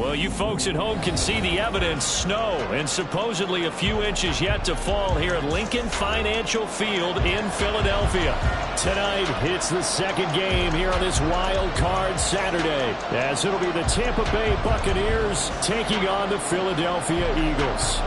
Well, you folks at home can see the evidence. Snow and supposedly a few inches yet to fall here at Lincoln Financial Field in Philadelphia. Tonight, it's the second game here on this Wild Card Saturday, as it'll be the Tampa Bay Buccaneers taking on the Philadelphia Eagles.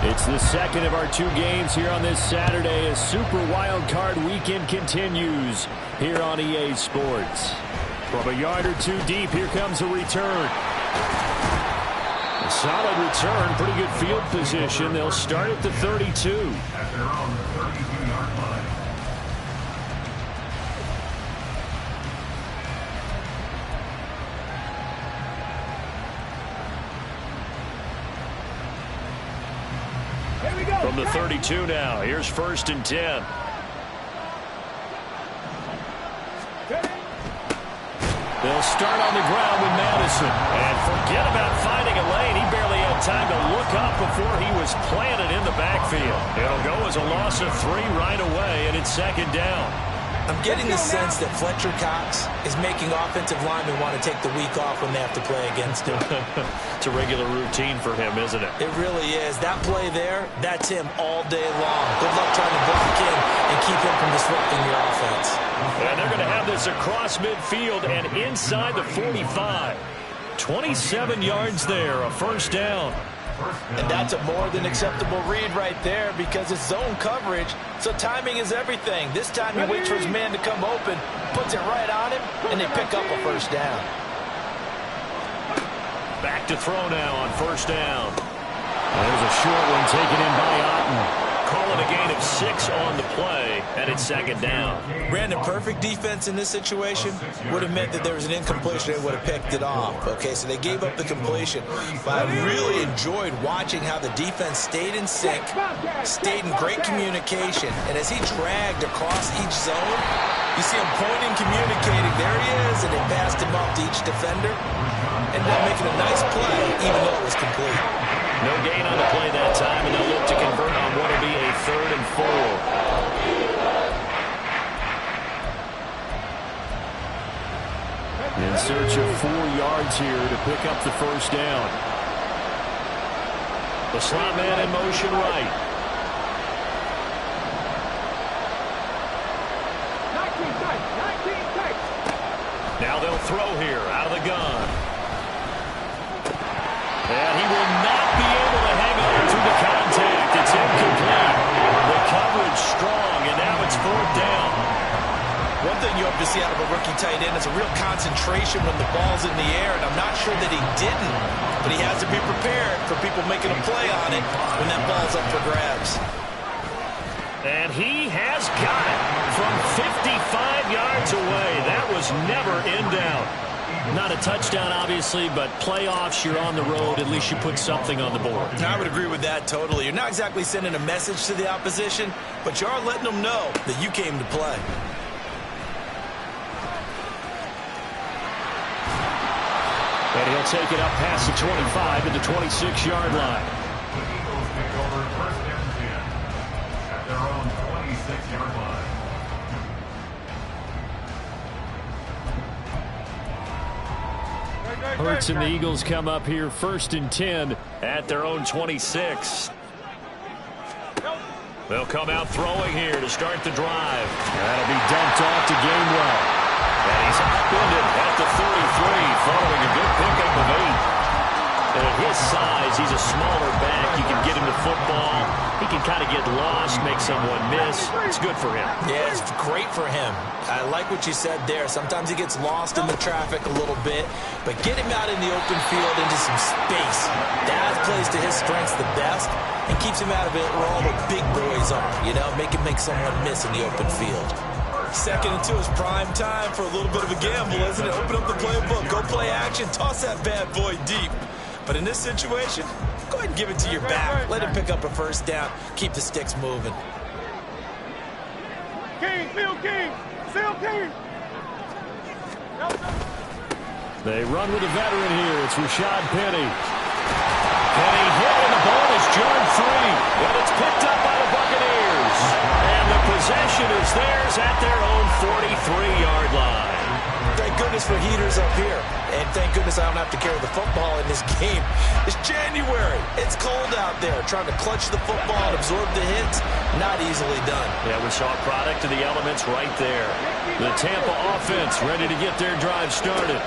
It's the second of our two games here on this Saturday as Super Wild Card Weekend continues here on EA Sports. From a yard or two deep, here comes a return. A solid return, pretty good field position. They'll start at the 32. From the 32 now, here's 1st and 10. They'll start on the ground with Madison. And forget about finding a lane. He barely had time to look up before he was planted in the backfield. It'll go as a loss of 3 right away, and it's 2nd down. I'm getting the sense that Fletcher Cox is making offensive linemen want to take the week off when they have to play against him. It's a regular routine for him, isn't it? It really is. That play there, that's him all day long. Good luck trying to block in and keep him from disrupting your offense. And they're going to have this across midfield and inside the 45. 27 yards there, a 1st down. And that's a more than acceptable read right there because it's zone coverage, so timing is everything. This time he waits for his man to come open, puts it right on him, and they pick up a 1st down. Back to throw now on 1st down. There's a short one taken in by Otten. Call it a gain of 6 on the play, and it's 2nd down. Brandon, perfect defense in this situation would have meant that there was an incompletion and would have picked it off. Okay, so they gave up the completion. But I really enjoyed watching how the defense stayed in sync, stayed in great communication, and as he dragged across each zone, you see him pointing, communicating. There he is, and they passed him up to each defender. Ended up making a nice play, even though it was complete. No gain on the play that time, and they'll look to convert on what will be a 3rd and 4. In search of 4 yards here to pick up the 1st down. The slot man in motion right. Now they'll throw here out of the gun. And he will not be able to hang on to the contact. It's incomplete. The coverage strong, and now it's 4th down. One thing you hope to see out of a rookie tight end is a real concentration when the ball's in the air, and I'm not sure that he didn't, but he has to be prepared for people making a play on it when that ball's up for grabs. And he has got it from 55 yards away. That was never in doubt. Not a touchdown, obviously, but playoffs, you're on the road. At least you put something on the board. I would agree with that totally. You're not exactly sending a message to the opposition, but you are letting them know that you came to play. And he'll take it up past the 25 to the 26-yard line. The Eagles take over 1st and 10 at their own 26-yard line. Hurts and the Eagles come up here 1st and 10 at their own 26. They'll come out throwing here to start the drive. That'll be dumped off to Gainwell. And he's upended at the 33 following a good pickup of 8. And at his size, he's a smaller back. You can get him the football. He can kind of get lost, make someone miss. It's good for him. Yeah, it's great for him. I like what you said there. Sometimes he gets lost in the traffic a little bit, but get him out in the open field into some space. That plays to his strengths the best and keeps him out of it where all the big boys are. You know, make someone miss in the open field. 2nd and 2 is prime time for a little bit of a gamble, isn't it? Open up the playbook, go play action, toss that bad boy deep. But in this situation, go ahead and give it to your back. Let him pick up a 1st down. Keep the sticks moving. King, Phil King, Phil King. They run with a veteran here. It's Rashad Penny. And he hit, and the ball is jarred free. And it's picked up by the Buccaneers. And the possession is theirs at their own 43-yard line. Thank goodness for heaters up here. And thank goodness I don't have to carry the football in this game. It's January. It's cold out there. Trying to clutch the football and absorb the hits, not easily done. Yeah, we saw a product of the elements right there. The Tampa offense ready to get their drive started.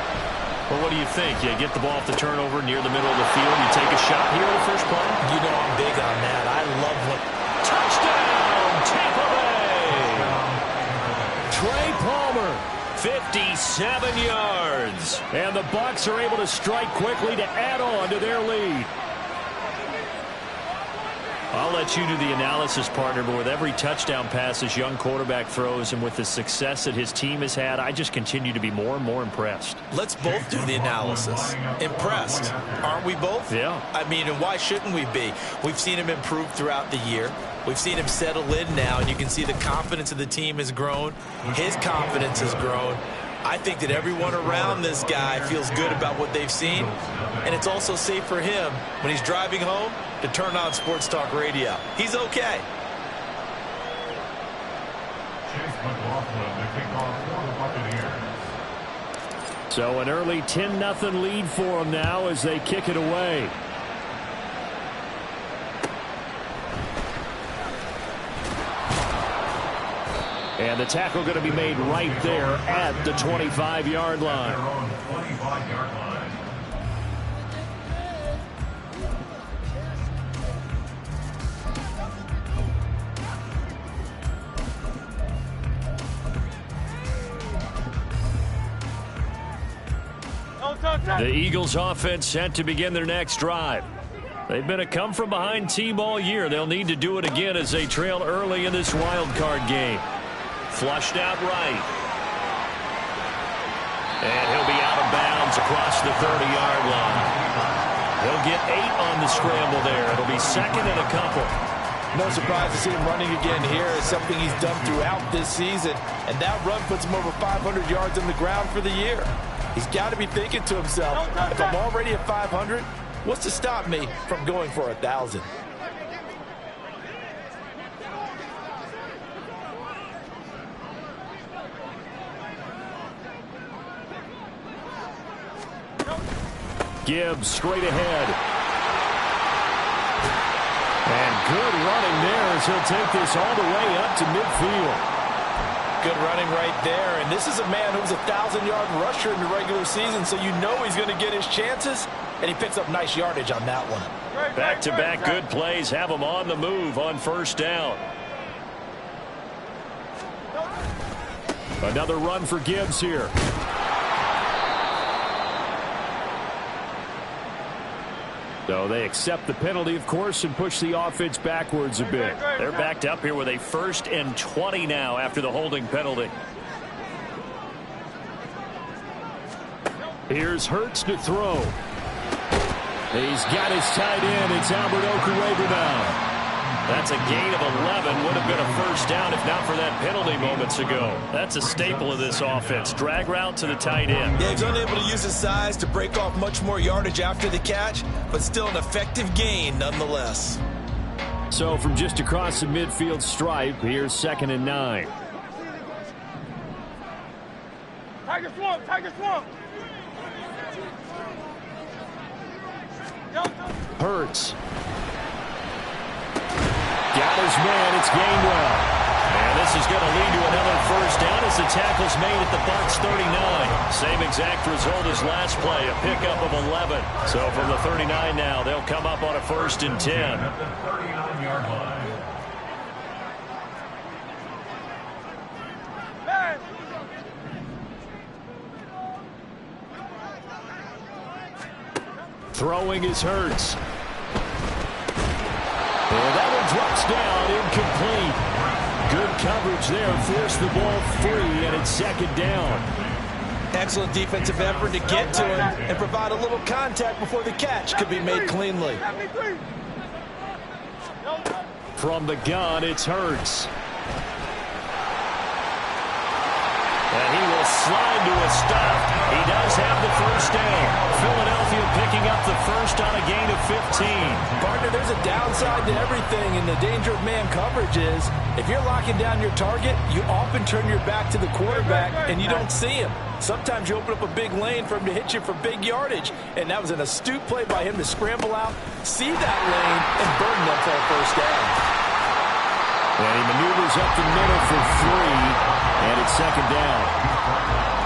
Well, what do you think? You get the ball off the turnover near the middle of the field. You take a shot here on the first play? You know I'm big on that. I love what... Touchdown, Tampa Bay! Trey Palmer, 57 yards. And the Bucs are able to strike quickly to add on to their lead. I'll let you do the analysis, partner, but with every touchdown pass this young quarterback throws and with the success that his team has had, I just continue to be more and more impressed. Let's both do the analysis. Impressed. Aren't we both? Yeah. I mean, and why shouldn't we be? We've seen him improve throughout the year. We've seen him settle in now, and you can see the confidence of the team has grown. His confidence has grown. I think that everyone around this guy feels good about what they've seen, and it's also safe for him when he's driving home to turn on Sports Talk Radio. He's okay. Chase McLaughlin, the kickoff for the Buccaneers. So an early 10-0 lead for them now as they kick it away. And the tackle going to be made right there at the 25-yard line. Their own 25-yard line. The Eagles offense set to begin their next drive. They've been a come-from-behind team all year. They'll need to do it again as they trail early in this wild card game. Flushed out right. And he'll be out of bounds across the 30-yard line. He'll get 8 on the scramble there. It'll be second and a couple. No surprise to see him running again here. It's something he's done throughout this season. And that run puts him over 500 yards on the ground for the year. He's got to be thinking to himself, if I'm already at 500, what's to stop me from going for 1,000? Gibbs straight ahead. And good running there as he'll take this all the way up to midfield. Good running right there. And this is a man who's a 1,000-yard rusher in the regular season, so you know he's going to get his chances. And he picks up nice yardage on that one. Back-to-back good plays have him on the move on first down. Another run for Gibbs here. So they accept the penalty, of course, and push the offense backwards a bit. They're backed up here with a 1st and 20 now after the holding penalty. Here's Hurts to throw. He's got his tight end. It's Albert Okwuegbunam now. That's a gain of 11. Would have been a first down if not for that penalty moments ago. That's a staple of this offense. Drag route to the tight end. Yeah, he's unable to use his size to break off much more yardage after the catch, but still an effective gain nonetheless. So from just across the midfield stripe, here's 2nd and 9. Tiger swamp, Tiger swamp. Hurts. Got his man. It's Gainwell. And this is going to lead to another first down as the tackle's made at the Bucs 39. Same exact result as last play, a pickup of 11. So from the 39 now, they'll come up on a 1st and 10. At the 39-yard line. Throwing is Hurts. And that one drops down, incomplete. Good coverage there, forced the ball free, and it's 2nd down. Excellent defensive effort to get to him and provide a little contact before the catch could be made cleanly. From the gun, it's Hurts. And he will will slide to a stop. He does have the first down. Philadelphia picking up the first on a gain of 15. Partner, there's a downside to everything, and the danger of man coverage is if you're locking down your target, you often turn your back to the quarterback, and you don't see him. Sometimes you open up a big lane for him to hit you for big yardage, and that was an astute play by him to scramble out, see that lane, and burn them for a first down. And he maneuvers up the middle for 3, and it's second down.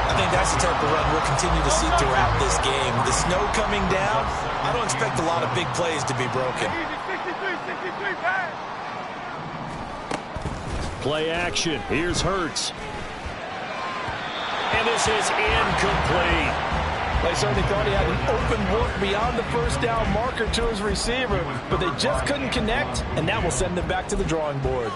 I think that's the type of run we'll continue to see throughout this game. The snow coming down, I don't expect a lot of big plays to be broken. Play action. Here's Hurts. And this is incomplete. They certainly thought he had an open look beyond the first down marker to his receiver, but they just couldn't connect, and that will send them back to the drawing board.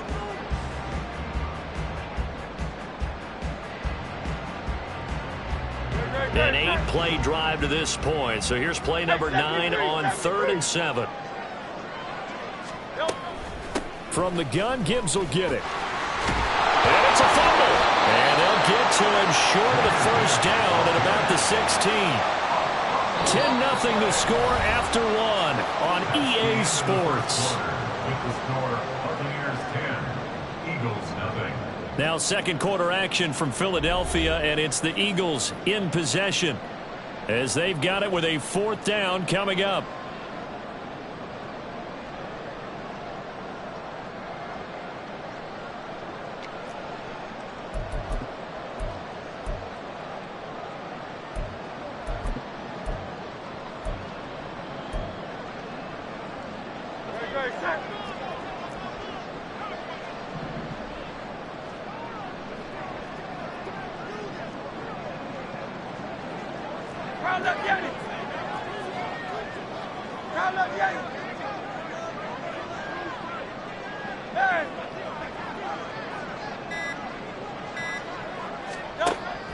An 8-play drive to this point. So here's play number 9 on 3rd and 7. From the gun, Gibbs will get it. And it's a fumble. And they'll get to him short of the first down at about the 16. 10-0 to score after 1 on EA Sports. With the score, Buccaneers 10, Eagles 0. Now second quarter action from Philadelphia, and it's the Eagles in possession as they've got it with a 4th down coming up.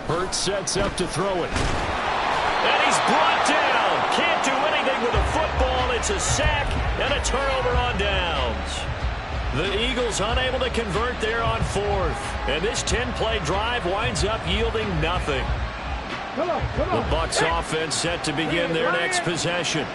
Hurts sets up to throw it. And he's brought down. Can't do anything with a football. It's a sack and a turnover on downs. The Eagles unable to convert there on 4th. And this 10-play drive winds up yielding nothing. The Bucs offense set to begin their next possession.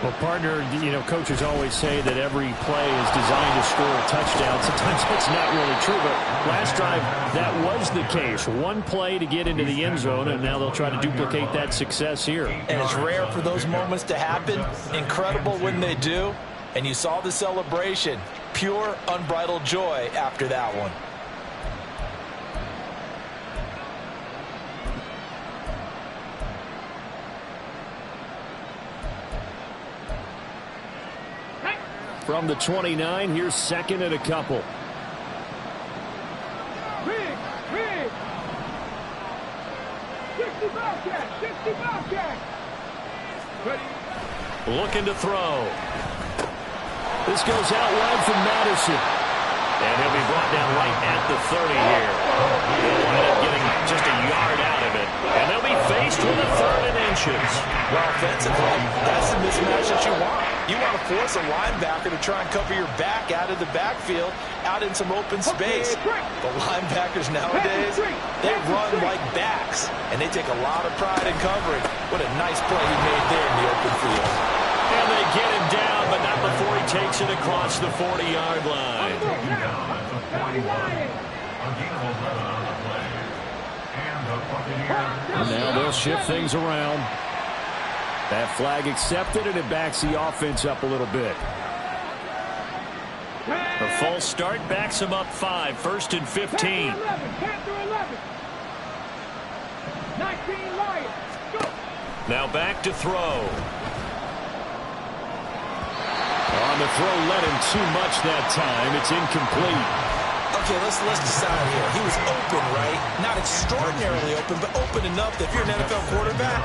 Well, partner, coaches always say that every play is designed to score a touchdown. Sometimes it's not really true, but last drive, that was the case. One play to get into the end zone, and now they'll try to duplicate that success here. And it's rare for those moments to happen. Incredible when they do. And you saw the celebration. Pure, unbridled joy after that one. From the 29, here's second and a couple. Big. 60 Bobcat. Ready? Looking to throw. This goes out wide from Madison. And he'll be brought down right at the 30 here. They'll wind up getting just a yard out of it. And they'll be faced with a 3rd and inches. Well, offensively, that's the mismatch that you want. You want to force a linebacker to try and cover your back out of the backfield, out in some open space. The linebackers nowadays, they run like backs, and they take a lot of pride in covering. What a nice play he made there in the open field. And they get him down, but not before he takes it across the 40-yard line. Down at the 41. A gain of 11 on the play. And the Buccaneers. And now they'll shift things around. That flag accepted, and it backs the offense up a little bit. A false start backs him up 5, 1st and 15. 11. 19 Lions. Go. Now back to throw. On the throw, led him too much that time. It's incomplete. Okay, let's decide here. He was open, right? Not extraordinarily open, but open enough that if you're an NFL quarterback,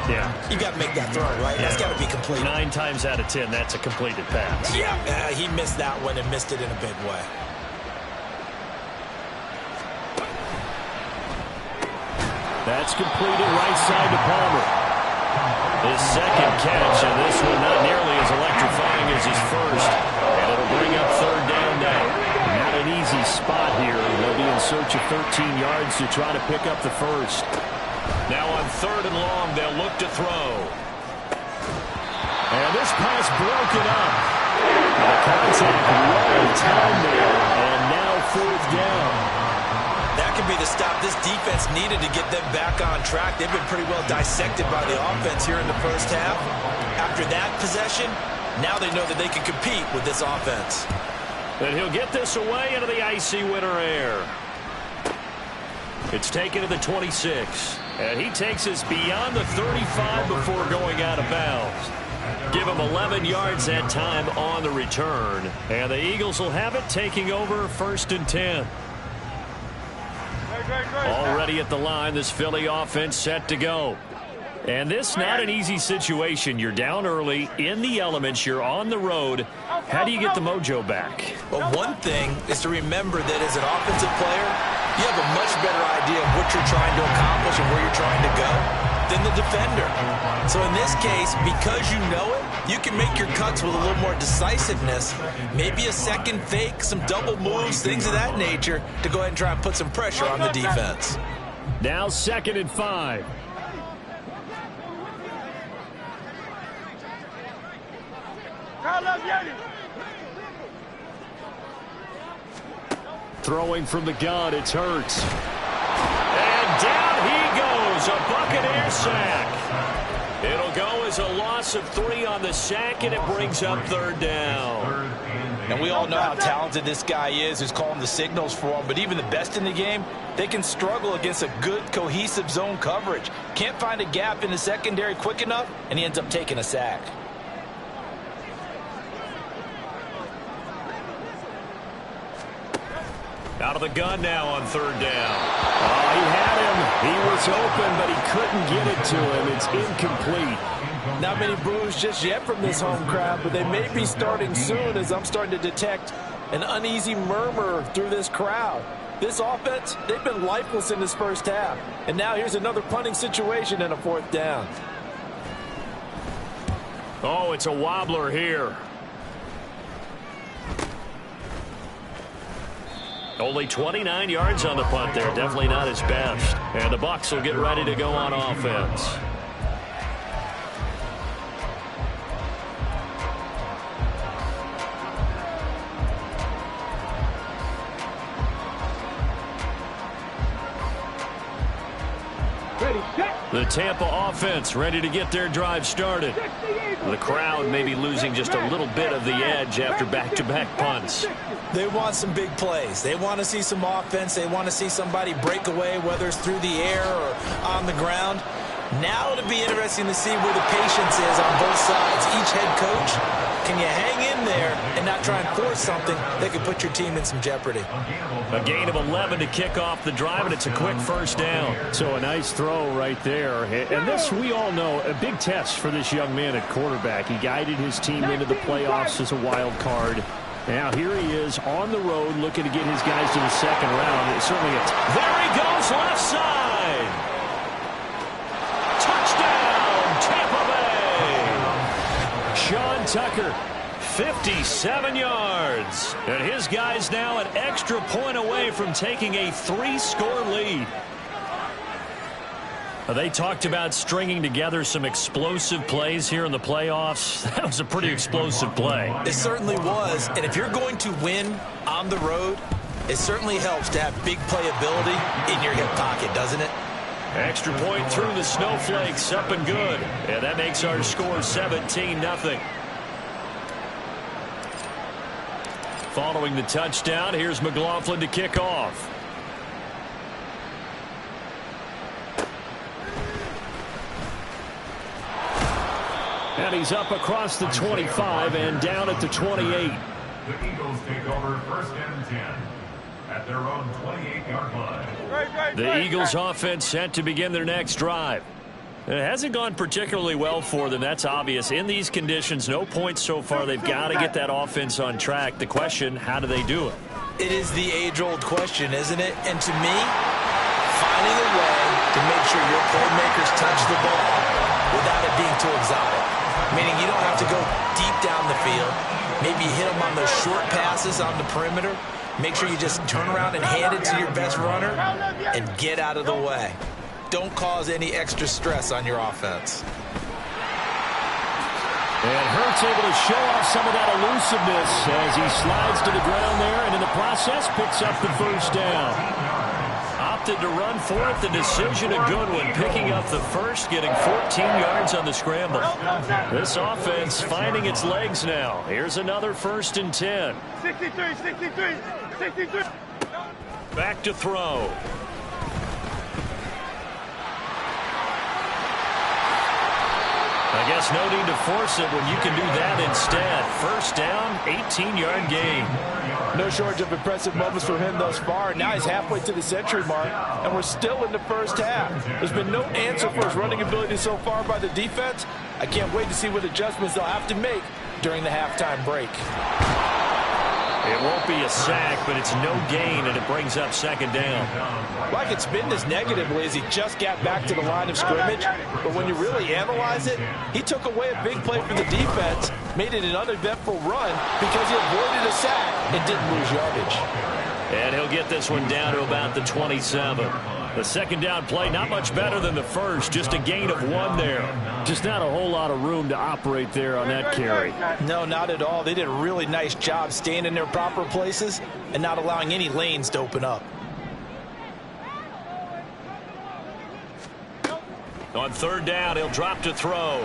you got to make that throw, right? That's got to be complete. 9 times out of 10, that's a completed pass. Yeah, he missed that one and missed it in a big way. That's completed right side to Palmer. His second catch, and this one not nearly as electrifying as his first. And it'll bring up 3rd down now. Not an easy spot here. They'll be in search of 13 yards to try to pick up the first. Now on 3rd and long, they'll look to throw. And this pass broken up. The contact right in time there, and now 4th down. That could be the stop this defense needed to get them back on track. They've been pretty well dissected by the offense here in the first half. After that possession, now they know that they can compete with this offense. And he'll get this away into the icy winter air. It's taken to the 26. And he takes us beyond the 35 before going out of bounds. Give him 11 yards that time on the return. And the Eagles will have it, taking over 1st and 10. Already at the line, this Philly offense set to go. And this not an easy situation. You're down early, in the elements, you're on the road. How do you get the mojo back? Well, one thing is to remember that as an offensive player, you have a much better idea of what you're trying to accomplish and where you're trying to go than the defender. So in this case, because you know it, you can make your cuts with a little more decisiveness, maybe a second fake, some double moves, things of that nature, to go ahead and try and put some pressure on the defense. Now 2nd and 5. Throwing from the gun, it's Hurts. And down he goes, a Buccaneer sack. It'll go as a loss of 3 on the sack, and it brings up 3rd down. And we all know how talented this guy is, who's calling the signals for him. But even the best in the game, they can struggle against a good, cohesive zone coverage. Can't find a gap in the secondary quick enough, and he ends up taking a sack. Out of the gun now on 3rd down. Oh, he had him. He was open, but he couldn't get it to him. It's incomplete. Not many boos just yet from this home crowd, but they may be starting soon, as I'm starting to detect an uneasy murmur through this crowd. This offense, they've been lifeless in this first half. And now here's another punting situation and a 4th down. Oh, it's a wobbler here. Only 29 yards on the punt there. Definitely not his best. And the Bucs will get ready to go on offense. The Tampa offense ready to get their drive started. The crowd may be losing just a little bit of the edge after back-to-back punts. They want some big plays. They want to see some offense. They want to see somebody break away, whether it's through the air or on the ground. Now it'll be interesting to see where the patience is on both sides. Each head coach, can you hang in there and not try and force something that could put your team in some jeopardy? A gain of 11 to kick off the drive, and it's a quick 1st down. So a nice throw right there. And this, we all know, a big test for this young man at quarterback. He guided his team into the playoffs as a wild card. Now here he is on the road looking to get his guys to the 2nd round. It's certainly there he goes, left side. Touchdown, Tampa Bay. Sean Tucker, 57 yards. And his guys now an extra point away from taking a 3-score lead. They talked about stringing together some explosive plays here in the playoffs. That was a pretty explosive play. It certainly was. And if you're going to win on the road, it certainly helps to have big playability in your hip pocket, doesn't it? Extra point through the snowflakes, up and good. And that makes our score 17-0. Following the touchdown, here's McLaughlin to kick off. And he's up across the 25 and down at the 28. The Eagles take over 1st and 10 at their own 28-yard line. The Eagles offense set to begin their next drive. It hasn't gone particularly well for them. That's obvious. In these conditions, no points so far. They've got to get that offense on track. The question, how do they do it? It is the age-old question, isn't it? And to me, finding a way to make sure your playmakers touch the ball without it being too exotic. Meaning you don't have to go deep down the field. Maybe hit them on those short passes on the perimeter. Make sure you just turn around and hand it to your best runner and get out of the way. don't cause any extra stress on your offense. And Hurts able to show off some of that elusiveness as he slides to the ground there, and in the process picks up the first down. Opted to run for it. The decision a good one, picking up the first, getting 14 yards on the scramble. This offense finding its legs now. Here's another 1st and 10. 63. Back to throw. I guess no need to force it when you can do that instead. First down, 18-yard gain. No shortage of impressive moments for him thus far. Now he's halfway to the century mark, and we're still in the first half. There's been no answer for his running ability so far by the defense. I can't wait to see what adjustments they'll have to make during the halftime break. It won't be a sack, but it's no gain, and it brings up 2nd down. Well, I could spin this negatively as he just got back to the line of scrimmage, but when you really analyze it, he took away a big play from the defense, made it an uneventful run because he avoided a sack and didn't lose yardage. And he'll get this one down to about the 27. The 2nd down play, not much better than the first, just a gain of 1 there. Just not a whole lot of room to operate there on that carry. No, not at all. They did a really nice job staying in their proper places and not allowing any lanes to open up. On 3rd down, he'll drop to throw.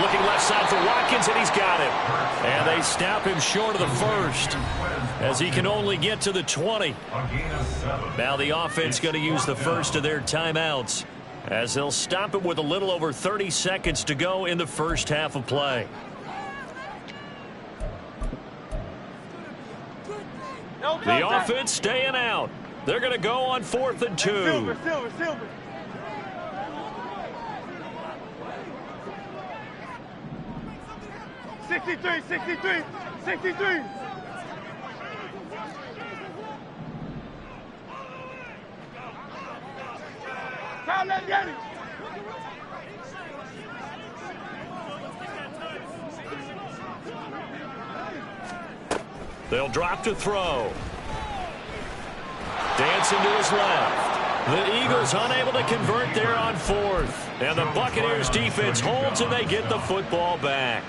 Looking left side for Watkins, and he's got him. And they snap him short of the first as he can only get to the 20. Now the offense going to use the first of their timeouts as they'll stop him with a little over 30 seconds to go in the first half of play. The offense staying out. They're going to go on 4th and 2. Silver. 63. Foul, let's get it. They'll drop to throw. Dancing to his left. The Eagles unable to convert there on 4th. And the Buccaneers defense holds and they get the football back.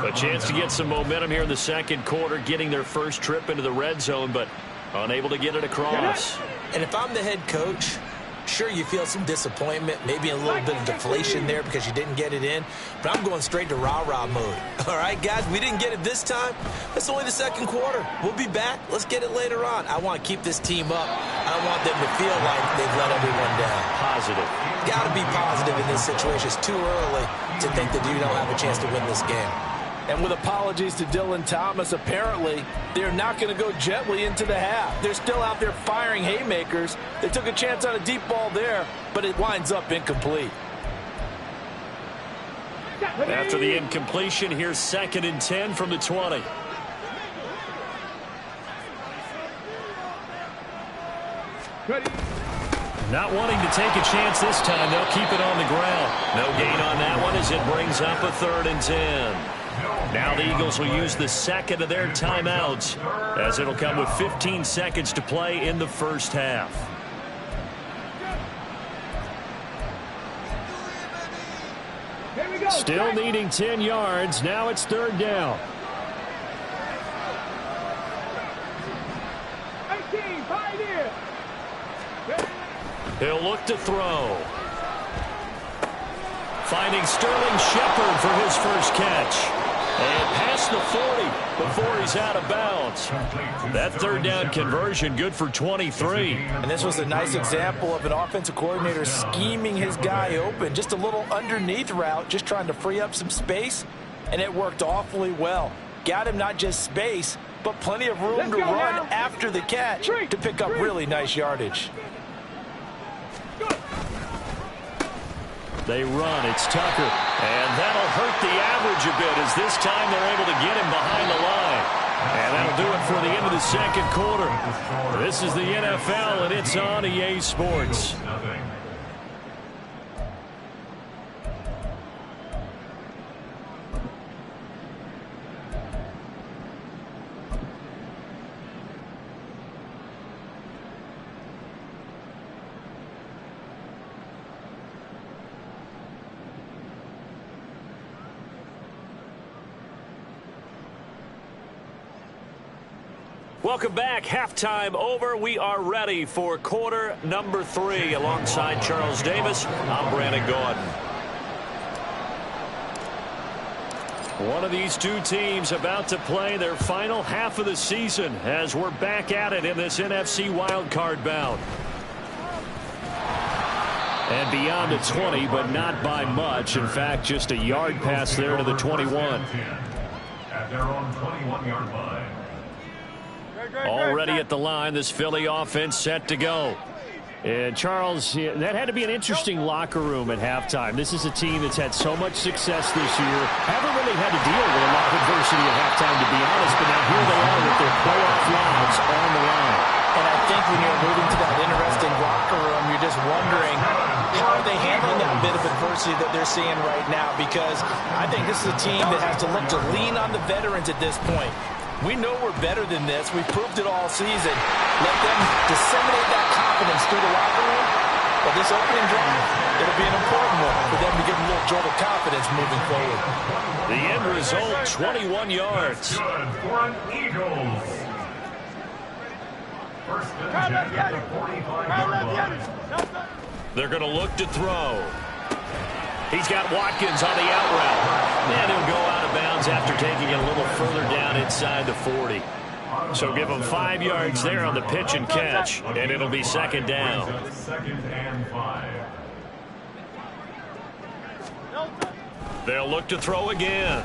A chance to get some momentum here in the 2nd quarter, getting their first trip into the red zone, but unable to get it across. And if I'm the head coach, sure, you feel some disappointment, maybe a little bit of deflation there because you didn't get it in, but I'm going straight to rah-rah mode. All right, guys, we didn't get it this time. It's only the 2nd quarter. We'll be back. Let's get it later on. I want to keep this team up. I don't want them to feel like they've let everyone down. Positive. Got to be positive in this situation. It's too early to think that you don't have a chance to win this game. And with apologies to Dylan Thomas, apparently they're not going to go gently into the half. They're still out there firing haymakers. They took a chance on a deep ball there, but it winds up incomplete. After the incompletion, here's 2nd and 10 from the 20. Not wanting to take a chance this time, they'll keep it on the ground. No gain on that one as it brings up a 3rd and 10. Now the Eagles will use the 2nd of their timeouts as it'll come with 15 seconds to play in the first half. Still needing 10 yards. Now it's 3rd down. 18, pioneer. He'll look to throw. Finding Sterling Shepard for his first catch. And past the 40 before he's out of bounds. That 3rd down conversion good for 23. And this was a nice example of an offensive coordinator scheming his guy open. Just a little underneath route, just trying to free up some space. And it worked awfully well. Got him not just space, but plenty of room to run after the catch to pick up really nice yardage. They run. It's Tucker. And that'll hurt the average a bit as this time they're able to get him behind the line. And that'll do it for the end of the 2nd quarter. This is the NFL, and it's on EA Sports. Welcome back. Halftime over. We are ready for quarter number 3. Alongside Charles Davis, I'm Brandon Gordon. One of these two teams about to play their final half of the season as we're back at it in this NFC Wildcard bout. And beyond the 20, but not by much. In fact, just a yard pass there to the 21. At their own 21-yard line. Already at the line, this Philly offense set to go. And Charles, that had to be an interesting locker room at halftime. This is a team that's had so much success this year. Haven't really had to deal with a lot of adversity at halftime, to be honest. But now here they are with their playoff lives on the line. And I think when you're moving to that interesting locker room, you're just wondering, how are they handling that bit of adversity that they're seeing right now? Because I think this is a team that has to look to lean on the veterans at this point. We know we're better than this. We've proved it all season. Let them disseminate that confidence through the locker room. But this opening drive, it'll be an important one for them to give them a little jolt of confidence moving forward. The end result, 21 yards. Good for an Eagles. First and 10 at the 45-yard line. They're going to look to throw. He's got Watkins on the out route. And he'll go out of bounds after taking it a little further down inside the 40. So give him 5 yards there on the pitch and catch, and it'll be second down. Second and 5. They'll look to throw again.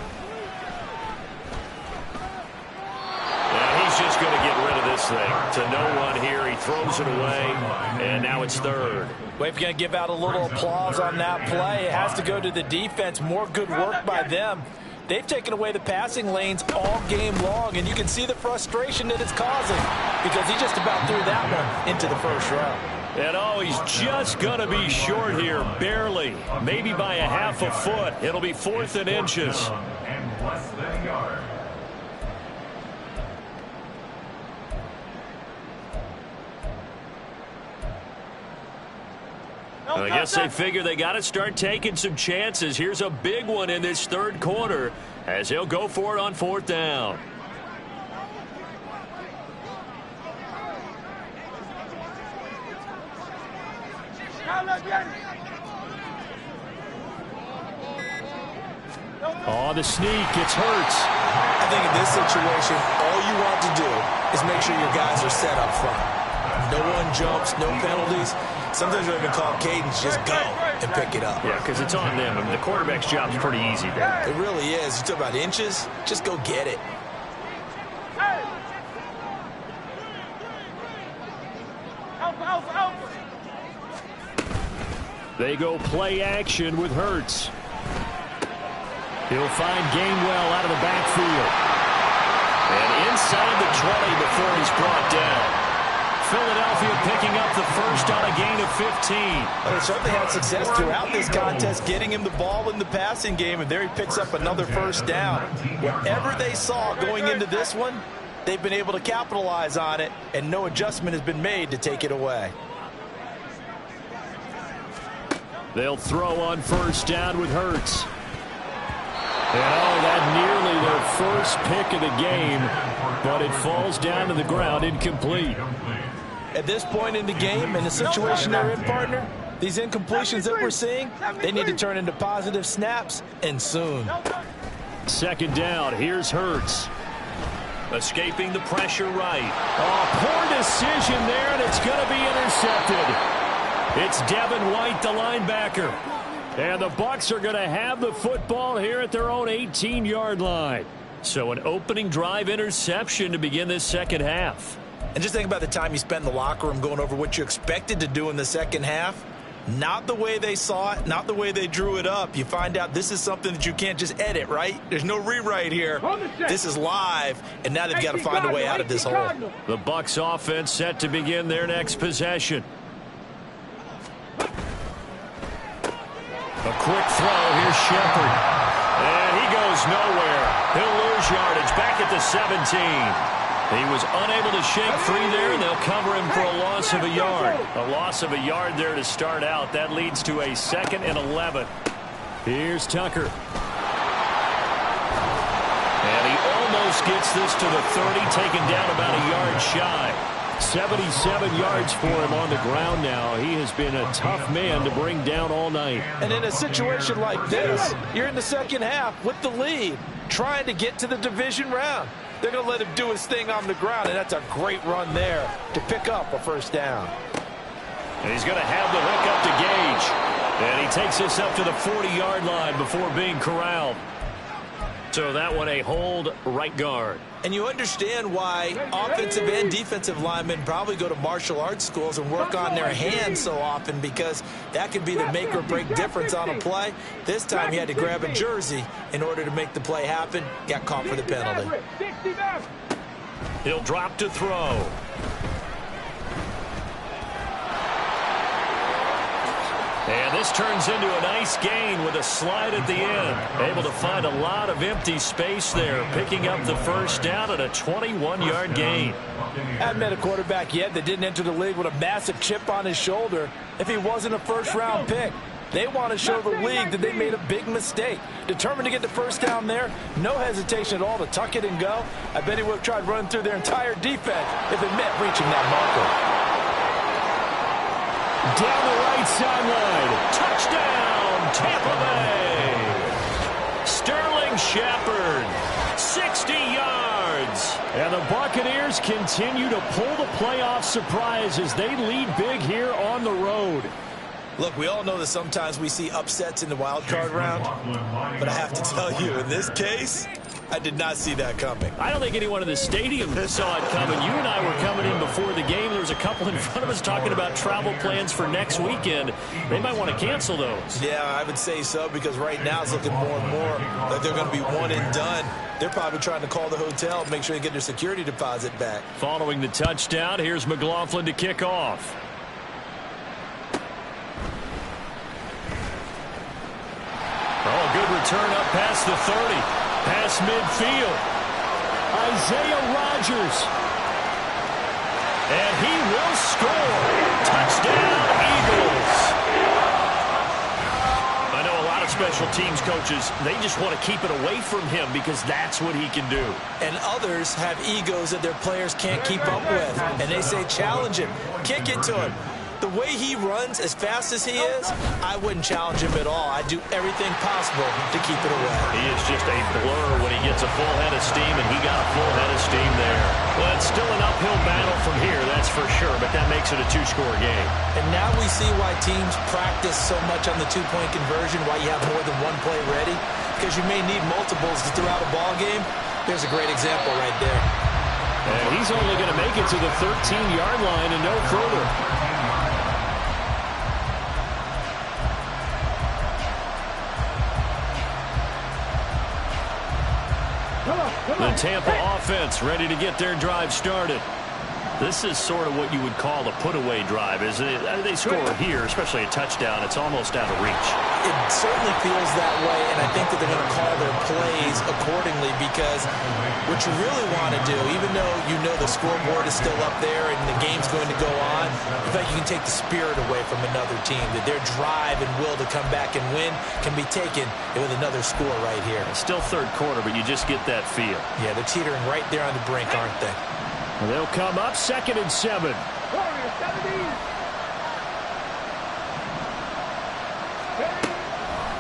And he's just going to get rid of this thing. To no one here, he throws it away, and now it's third. We're going to give out a little applause on that play. It has to go to the defense. More good work by them. They've taken away the passing lanes all game long, and you can see the frustration that it's causing because he just about threw that one into the first row. And oh, he's just going to be short here, barely, maybe by a half a foot. It'll be 4th and inches. And less than a yard. I guess they figure they got to start taking some chances. Here's a big one in this third quarter as he'll go for it on 4th down. Oh, the sneak. It's Hurts. I think in this situation, all you want to do is make sure your guys are set up front. No one jumps, no penalties. Sometimes you even call cadence, just go and pick it up. Yeah, because it's on them. I mean, the quarterback's job is pretty easy there. It really is. You talk about inches, just go get it. They go play action with Hurts. He'll find Gainwell out of the backfield. And inside the 20 before he's brought down. Philadelphia picking up the first on a gain of 15. Well, they certainly had success throughout this contest, getting him the ball in the passing game, and there he picks up another first down. Whatever they saw going into this one, they've been able to capitalize on it, and no adjustment has been made to take it away. They'll throw on first down with Hurts. And oh, that nearly their first pick of the game, but it falls down to the ground incomplete. At this point in the game, in the situation they're in, partner, these incompletions that we're seeing, they need to turn into positive snaps, and soon. Second down, here's Hurts. Escaping the pressure right. Oh, poor decision there, and it's going to be intercepted. It's Devin White, the linebacker. And the Bucs are going to have the football here at their own 18-yard line. So an opening drive interception to begin this second half. And just think about the time you spent in the locker room going over what you expected to do in the second half. Not the way they saw it, not the way they drew it up. You find out this is something that you can't just edit, right? There's no rewrite here. This is live, and now they've got to find a way out of this hole. The Bucs offense set to begin their next possession. A quick throw. Here's Shepard. And he goes nowhere. He'll lose yardage back at the 17. He was unable to shake free there, and they'll cover him for a loss of a yard. A loss of a yard there to start out. That leads to a 2nd and 11. Here's Tucker. And he almost gets this to the 30, taken down about a yard shy. 77 yards for him on the ground now. He has been a tough man to bring down all night. And in a situation like this, you're in the second half with the lead, trying to get to the division round. They're going to let him do his thing on the ground, and that's a great run there to pick up a first down. And he's going to have the hook up to Gage. And he takes this up to the 40-yard line before being corralled. So that one a hold right guard. And you understand why offensive and defensive linemen probably go to martial arts schools and work on their hands so often, because that could be the make or break difference on a play. This time he had to grab a jersey in order to make the play happen. Got caught for the penalty. He'll drop to throw. And this turns into a nice gain with a slide at the end. Able to find a lot of empty space there, picking up the first down at a 21-yard gain. Haven't met a quarterback yet that didn't enter the league with a massive chip on his shoulder if he wasn't a first-round pick. They want to show the league that they made a big mistake. Determined to get the first down there, no hesitation at all to tuck it and go. I bet he would have tried running through their entire defense if it meant reaching that marker. Down the right sideline. Touchdown, Tampa Bay. Sterling Shepard, 60 yards. And the Buccaneers continue to pull the playoff surprise as they lead big here on the road. Look, we all know that sometimes we see upsets in the wild card round, but I have to tell you, in this case, I did not see that coming. I don't think anyone in the stadium saw it coming. You and I were coming in before the game. There was a couple in front of us talking about travel plans for next weekend. They might want to cancel those. Yeah, I would say so, because right now it's looking more and more like they're going to be one and done. They're probably trying to call the hotel and make sure they get their security deposit back. Following the touchdown, here's McLaughlin to kick off. Oh, good return up past the 30. Past midfield. Isaiah Rodgers. And he will score. Touchdown, Eagles. I know a lot of special teams coaches, they just want to keep it away from him because that's what he can do. And others have egos that their players can't keep up with. And they say, challenge him. Kick it to him. The way he runs, as fast as he is, I wouldn't challenge him at all. I'd do everything possible to keep it away. He is just a blur when he gets a full head of steam, and he got a full head of steam there. Well, it's still an uphill battle from here, that's for sure, but that makes it a two-score game. And now we see why teams practice so much on the two-point conversion, why you have more than one play ready, because you may need multiples to throw out a ball game. There's a great example right there. And he's only going to make it to the 13-yard line and no further. The Tampa offense ready to get their drive started. This is sort of what you would call a put-away drive, isn't it? They score here, especially a touchdown. It's almost out of reach. It certainly feels that way, and I think that they're going to call their plays accordingly, because what you really want to do, even though you know the scoreboard is still up there and the game's going to go on, in fact, you can take the spirit away from another team, that their drive and will to come back and win can be taken with another score right here. It's still third quarter, but you just get that feel. Yeah, they're teetering right there on the brink, aren't they? And they'll come up 2nd and 7.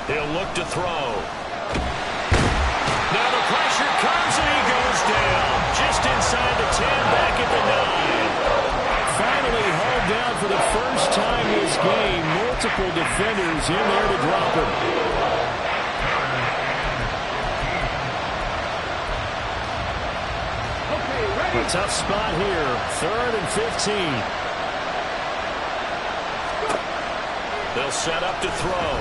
He'll look to throw. Now the pressure comes and he goes down. Just inside the 10, back at the 9. Finally hauled down for the first time this game. Multiple defenders in there to drop him. A tough spot here. 3rd and 15. They'll set up to throw.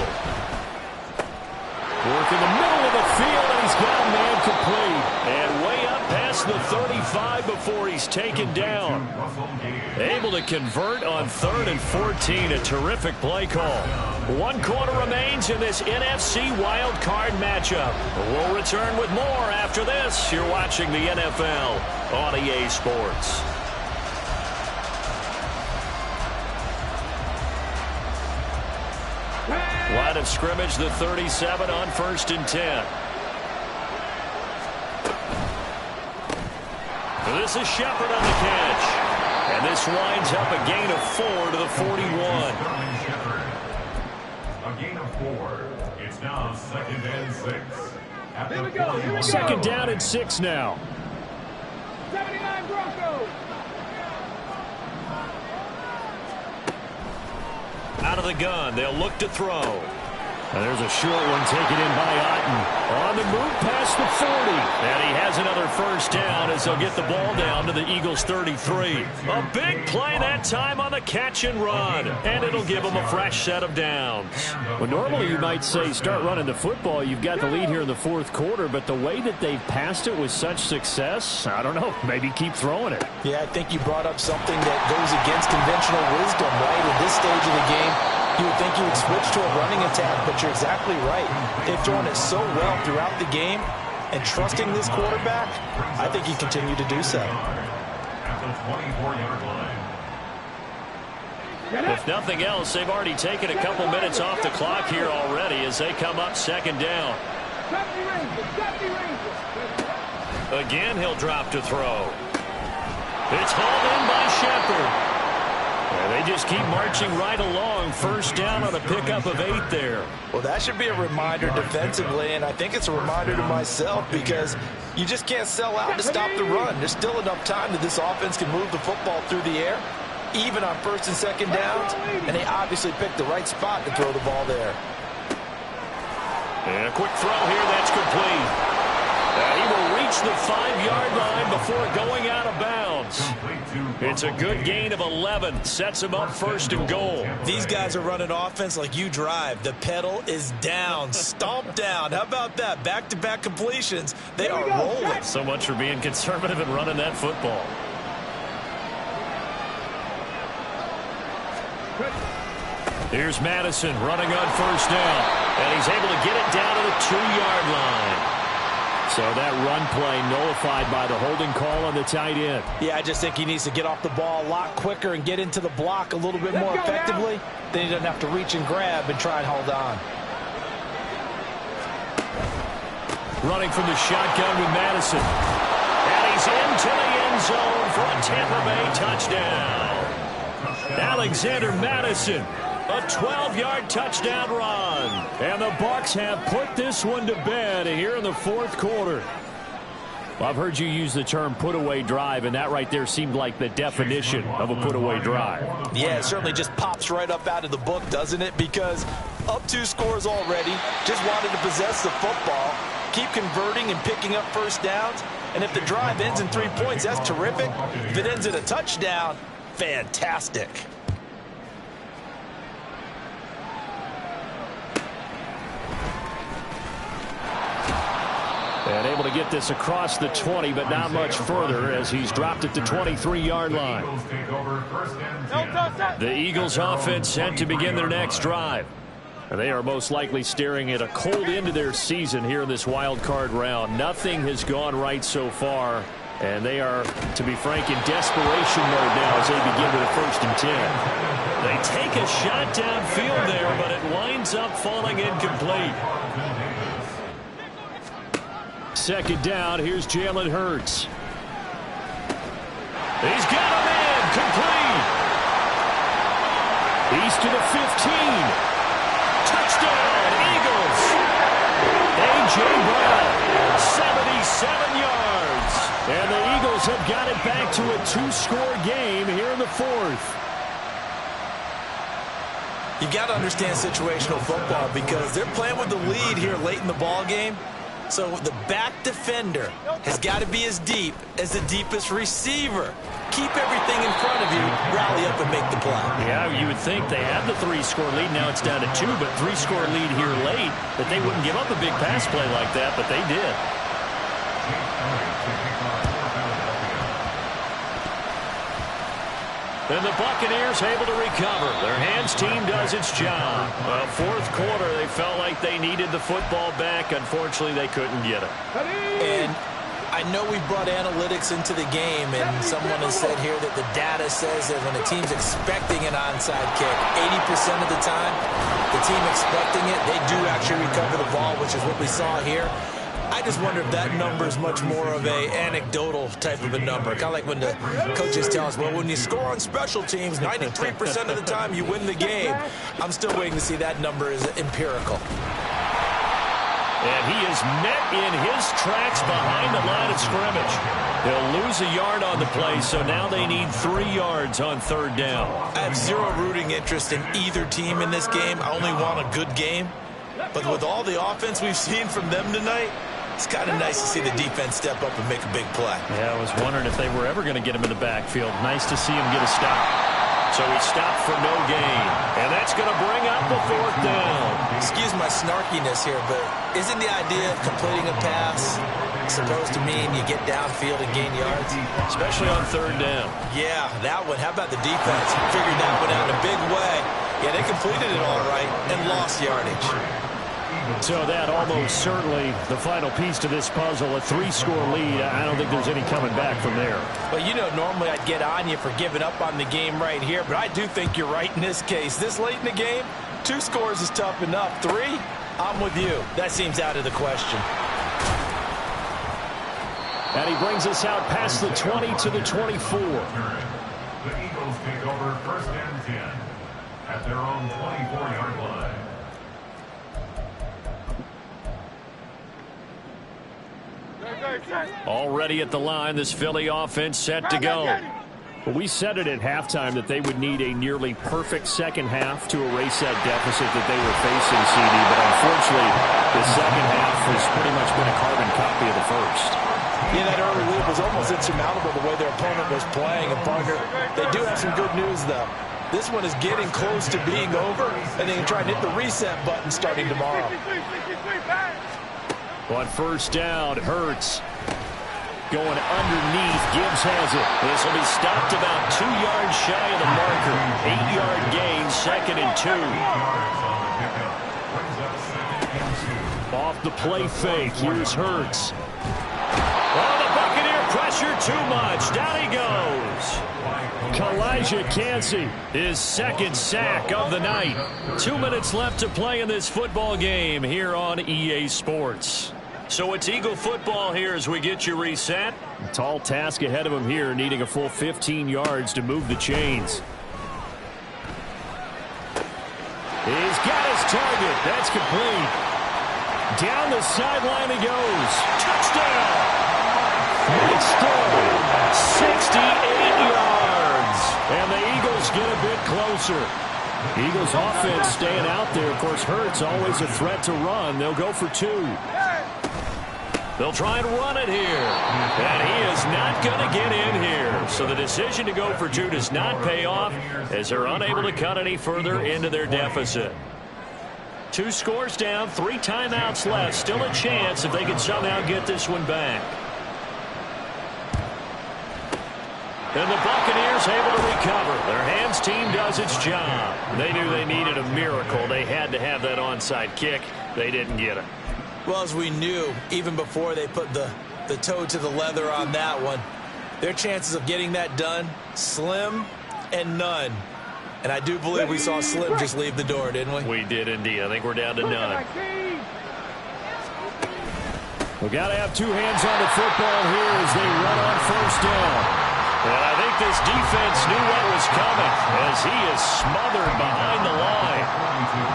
Work in the middle of the field, and he's got a man complete. And way up past the 35 before he's taken down. Able to convert on 3rd and 14. A terrific play call. 1 quarter remains in this NFC Wildcard matchup. We'll return with more after this. You're watching the NFL on EA Sports. Line of scrimmage, the 37 on 1st and 10. This is Shepard on the catch. And this winds up a gain of 4 to the 41. A gain of 4. It's now 2nd and 6. Here we go. Second down and 6 now. 79 Broncos. Out of the gun, they'll look to throw. And there's a short one taken in by Otten. On the move past the 40. And he has another first down as they'll get the ball down to the Eagles' 33. A big play that time on the catch and run. And it'll give them a fresh set of downs. Well, normally you might say start running the football. You've got the lead here in the fourth quarter. But the way that they've passed it with such success, I don't know, maybe keep throwing it. Yeah, I think you brought up something that goes against conventional wisdom, right? At this stage of the game, you would think you would switch to a running attack, but you're exactly right. They've thrown it so well throughout the game, and trusting this quarterback, I think you continue to do so. At the 24-yard line. If nothing else, they've already taken a couple minutes off the clock here already as they come up second down. Again, he'll drop to throw. It's hauled in by Shepard. They just keep marching right along. First down on a pickup of 8 there. Well, that should be a reminder defensively, and I think it's a reminder to myself because you just can't sell out to stop the run. There's still enough time that this offense can move the football through the air, even on first and second downs, and they obviously picked the right spot to throw the ball there. And a quick throw here, that's complete. He will reach the 5-yard line before going out of bounds. It's a good gain of 11. Sets him up first and goal. These guys are running offense like you drive. The pedal is down, stomped down. How about that? Back-to-back completions. They are rolling. So much for being conservative and running that football. Here's Madison running on first down. And he's able to get it down to the 2-yard line. So that run play nullified by the holding call on the tight end. Yeah, I just think he needs to get off the ball a lot quicker and get into the block a little bit more effectively. Then he doesn't have to reach and grab and try and hold on. Running from the shotgun with Madison. And he's into the end zone for a Tampa Bay touchdown. Alexander Madison. A 12-yard touchdown run. And the Bucs have put this one to bed here in the fourth quarter. Well, I've heard you use the term put-away drive, and that right there seemed like the definition of a put-away drive. Yeah, it certainly just pops right up out of the book, doesn't it? Because up 2 scores already, just wanted to possess the football, keep converting and picking up first downs, and if the drive ends in 3 points, that's terrific. If it ends in a touchdown, fantastic. And able to get this across the 20, but not much further as he's dropped it to 23-yard line. The Eagles offense set to begin their next drive. And they are most likely staring at a cold end to their season here in this wild card round. Nothing has gone right so far. And they are, to be frank, in desperation mode now as they begin with a 1st and 10. They take a shot downfield there, but it winds up falling incomplete. Second down, here's Jalen Hurts. He's got him in, complete. He's to the 15. Touchdown, Eagles. A.J. Brown, 77 yards. And the Eagles have got it back to a 2-score game here in the fourth. You've got to understand situational football because they're playing with the lead here late in the ball game. So the back defender has got to be as deep as the deepest receiver. Keep everything in front of you, rally up and make the play. Yeah, you would think they had the 3-score lead. Now it's down to 2, but 3-score lead here late, that they wouldn't give up a big pass play like that, but they did. And the Buccaneers able to recover. Their hands team does its job. Well, fourth quarter, they felt like they needed the football back. Unfortunately, they couldn't get it. And I know we brought analytics into the game, and someone has said here that the data says that when a team's expecting an onside kick, 80% of the time, the team expecting it, they do actually recover the ball, which is what we saw here. I just wonder if that number is much more of a anecdotal type of a number. Kind of like when the coaches tell us, well, when you score on special teams, 93% of the time you win the game. I'm still waiting to see that number is empirical. And he is met in his tracks behind the line of scrimmage. He'll lose a yard on the play, so now they need 3 yards on 3rd down. I have zero rooting interest in either team in this game. I only want a good game. But with all the offense we've seen from them tonight, it's kind of nice to see the defense step up and make a big play. Yeah, I was wondering if they were ever going to get him in the backfield. Nice to see him get a stop. So he stopped for no gain. And that's going to bring up the 4th down. Excuse my snarkiness here, but isn't the idea of completing a pass supposed to mean you get downfield and gain yards? Especially on 3rd down. Yeah, that one. How about the defense? Figured that one out in a big way. Yeah, they completed it all right and lost yardage. So that almost certainly the final piece to this puzzle, a 3-score lead. I don't think there's any coming back from there. Well, you know, normally I'd get on you for giving up on the game right here, but I do think you're right in this case. This late in the game, 2 scores is tough enough. 3, I'm with you. That seems out of the question. And he brings us out past the 20 to the 24. The Eagles take over 1st and 10 at their own 24-yard line. Already at the line, this Philly offense set to go. But we said it at halftime that they would need a nearly perfect second half to erase that deficit that they were facing, CD. But unfortunately, the second half has pretty much been a carbon copy of the first. Yeah, that early lead was almost insurmountable the way their opponent was playing. And partner, they do have some good news, though. This one is getting close to being over, and they can try and hit the reset button starting tomorrow. On 1st down, Hurts going underneath. Gibbs has it. This will be stopped about 2 yards shy of the marker. 8-yard gain, 2nd and 2. Off the play fake. Here's Hurts. Oh, the Buccaneer pressure too much. Down he goes. Kalijah Kancey, his 2nd sack of the night. 2 minutes left to play in this football game here on EA Sports. So it's Eagle football here as we get you reset. A tall task ahead of him here, needing a full 15 yards to move the chains. He's got his target. That's complete. Down the sideline he goes. Touchdown! It's still 68 yards. And the Eagles get a bit closer. Eagles offense staying out there. Of course, Hurts always a threat to run. They'll go for 2. They'll try and run it here. And he is not going to get in here. So the decision to go for 2 does not pay off as they're unable to cut any further into their deficit. 2 scores down, 3 timeouts left. Still a chance if they can somehow get this one back. And the Buccaneers able to recover. Their hands team does its job. They knew they needed a miracle. They had to have that onside kick. They didn't get it. Well, as we knew, even before they put the toe to the leather on that one, their chances of getting that done, slim and none. And I do believe we saw Slim just leave the door, didn't we? We did indeed. I think we're down to none. We've got to have 2 hands on the football here as they run on 1st down. And I think this defense knew what was coming as he is smothered behind the line.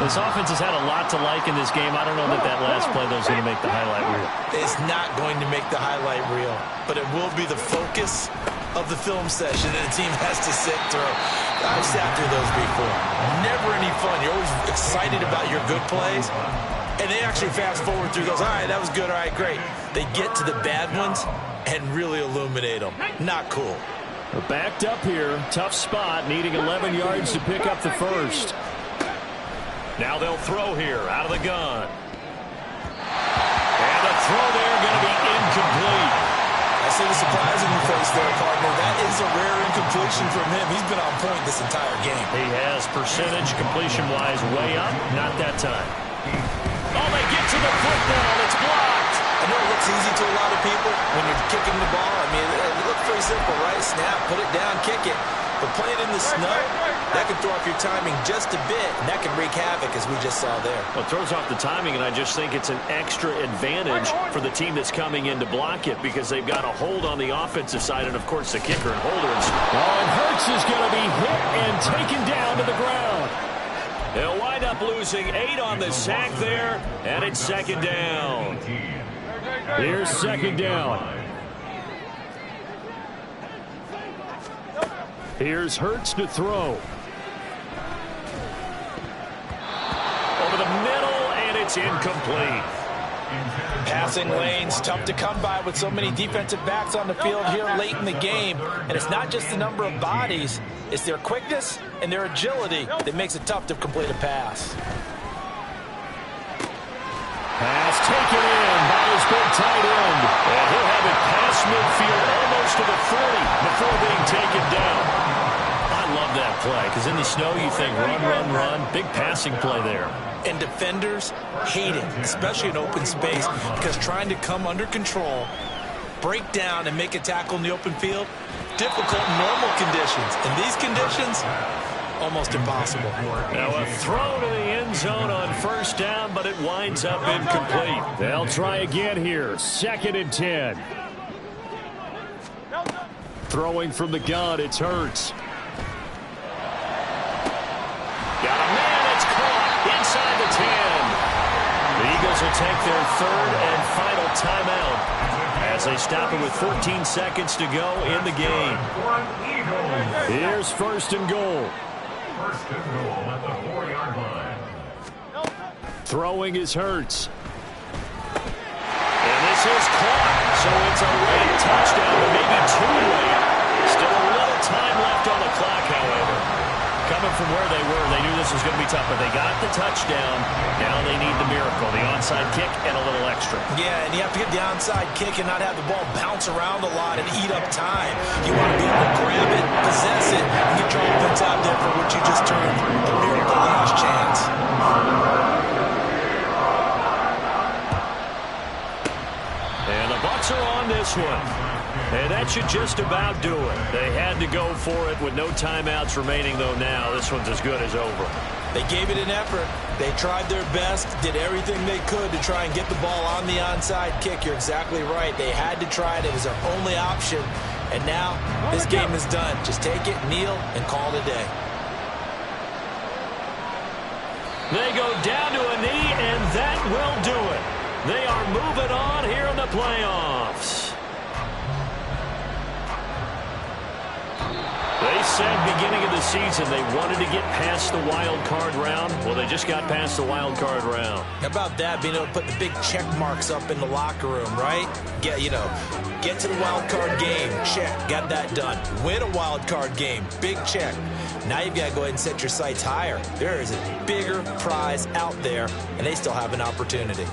This offense has had a lot to like in this game. I don't know that that last play, though, is going to make the highlight reel. It's not going to make the highlight reel, but it will be the focus of the film session that a team has to sit through. I've sat through those before. Never any fun. You're always excited about your good plays, and they actually fast forward through those. All right, that was good. All right, great. They get to the bad ones and really illuminate them. Not cool. They're backed up here. Tough spot, needing 11 yards to pick up the 1st. Now they'll throw here out of the gun. And the throw there going to be incomplete. I see the surprising face there, partner. That is a rare incompletion from him. He's been on point this entire game. He has percentage completion-wise way up. Not that time. Oh, they get to the football. It's blocked. I know it looks easy to a lot of people when you're kicking the ball. I mean, it looks pretty simple, right? Snap, put it down, kick it. But playing in the snow, That can throw off your timing just a bit, and that can wreak havoc, as we just saw there. Well, it throws off the timing, and I just think it's an extra advantage for the team that's coming in to block it because they've got a hold on the offensive side, and, of course, the kicker and holders. Oh, and Hurts is going to be hit and taken down to the ground. They'll wind up losing 8 on the sack there, and it's second down. Here's second down. Here's Hurts to throw. Over the middle, and it's incomplete. Passing lanes, tough to come by with so many defensive backs on the field here late in the game. And it's not just the number of bodies, it's their quickness and their agility that makes it tough to complete a pass. Pass taken in by his big tight end. And he'll have it past midfield almost to the 40 before being taken down. I love that play because in the snow you think run, run, run. Big passing play there. And defenders hate it, especially in open space, because trying to come under control, break down, and make a tackle in the open field, difficult in normal conditions. In these conditions, almost impossible. Now a throw to the end zone on first down, but it winds up incomplete. They'll try again here. 2nd and 10. Throwing from the gun, it's Hurts. Got a man, it's caught inside the 10. The Eagles will take their 3rd and final timeout as they stop it with 14 seconds to go in the game. Here's 1st and goal. 1st and goal at the 4-yard line. Throwing is Hurts. And this is caught. So it's a late touchdown, but maybe too late. Still a little time left on the clock, however. Coming from where they were, they knew this was going to be tough, but they got the touchdown. Now they need the miracle, the onside kick and a little extra. Yeah, and you have to get the onside kick and not have the ball bounce around a lot and eat up time. You want to be able to grab it, possess it, and get your offense out there for what you just termed the miracle last chance. And the Bucs are on this one. And that should just about do it. They had to go for it with no timeouts remaining, though now this one's as good as over. They gave it an effort. They tried their best, did everything they could to try and get the ball on the onside kick. You're exactly right. They had to try it. It was their only option. And now this game is done. Just take it, kneel, and call it a day. They go down to a knee, and that will do it. They are moving on here in the playoffs. They said beginning of the season they wanted to get past the wild card round. Well, they just got past the wild card round. How about that, being able to put the big check marks up in the locker room, right? Get to the wild card game, check, got that done. Win a wild card game, big check. Now you've got to go ahead and set your sights higher. There is a bigger prize out there, and they still have an opportunity.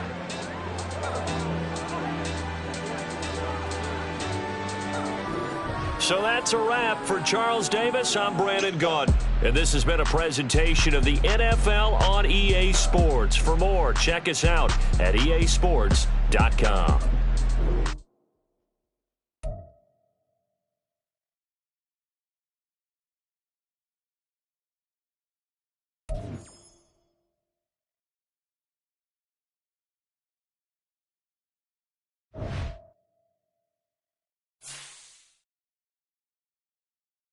So that's a wrap for Charles Davis. I'm Brandon Gaudin, and this has been a presentation of the NFL on EA Sports. For more, check us out at easports.com.